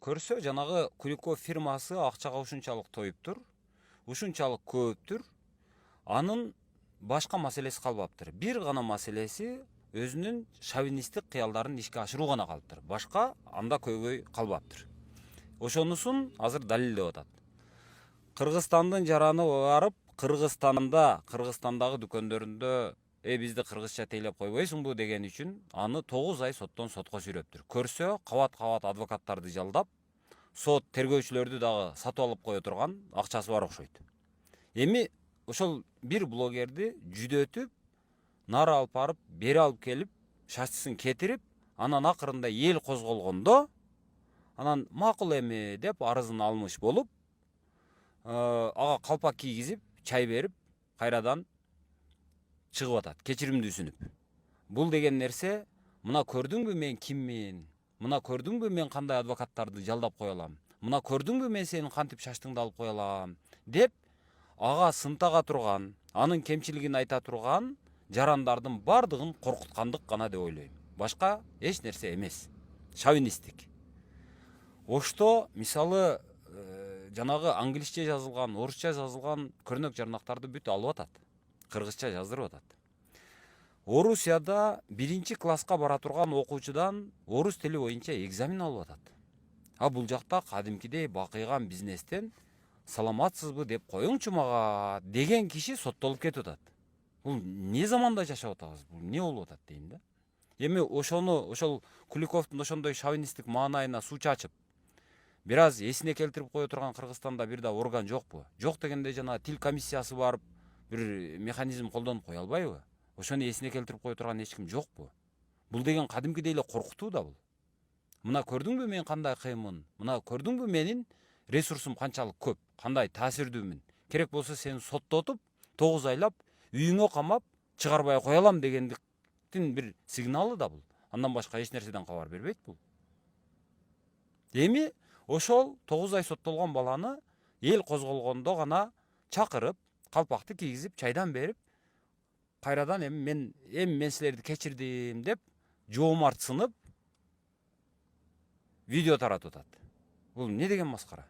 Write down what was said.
Көрсө жанагы Куликов фирмасы акчага ушунчалык тоюптур, ушунчалык көптүр. Анын башка маселеси калбаптыр. Бир гана маселеси өзүнүн шовинисттик кыялдарын ишке ашыруу гана калыптыр. Башка анда көйгөй калбаптыр. Ошонусун азыр далилдеп атат. Кыргызстандын жараны барып, Кыргызстандагы дүкөндөрүндө бизди кыргызча тейлеп койбойсуңбу деген үчүн аны 9 ай соттон сотко сүйрөптүр. Көрсө кабат адвокаттарды жалдап, сот тергөөчүлөрдү дагы сатып алып кое турган акчасы бар окшойт. Эми ошол бир блогерди жүдөтүп, нары алып барып, бери алып келип, шашчысын кетирип, анан акырында эл козголгондо, анан макул эми деп арызын алмыш болуп, ага калпак кийгизип, чай берип, кайрадан чыгып атат, кечиримди үсүнүп. Бул деген нерсе, мына көрдүңбү мен киммин? Мына көрдүңбү мен кандай адвокаттарды жалдап кое алам? Мына көрдүңбү мен сенин кантип шаштыңды алып кое алам? Деп ага сынтага турган, анын кемчилигин айта турган жарандардын бардыгын коркуткандык гана деп ойлойм. Башка эч нерсе эмес. Шовинисттик. Ошто мисалы жанагы англисче жазылган, орусча жазылган көрнөк жарнактарды бүт алып атат. Кыргызча жаздырып атат. Орусияда 1-класска бара турган окуучудан орус тили боюнча экзамен алып атат. А бул жакта кадимкидей бакыйган бизнестен саламатсызбы деп коюңчу мага деген киши соттолуп кетип атат. Бул не заманда жашап атабыз? Бул не болуп атат дейм да. Эми ошол Куликовдун ошондой шовинисттик маанайына суу чачып, бир аз эсине келтирип кое турган Кыргызстанда бир да орган жокпу? Жок дегенде жана тил комиссиясы барып бир механизм колдонуп кое албайбы? Ошону эсине келтирип кое турган эч ким жокпу? Бул деген кадимкидей эле коркутуу да бул. Мына көрдүңбү мен кандай кыйынмын? Мына көрдүңбү менин ресурсум канчалык көп, кандай таасирдүүмүн? Керек болсо сени соттотуп, 9 айлап, үйүңө камап, чыгарбай кое алам дегендиктин бир сигналы да бул. Андан башка эч нерседен кабар бербейт бул. Эми ошол 9 ай соттолгон баланы эл козголгондо гана чакырып, калпакты кийгизип, чайдан берип, кайрадан эми мен силерди кечирдим деп жоомарт сынып видео таратып атат. Бул не деген маскара?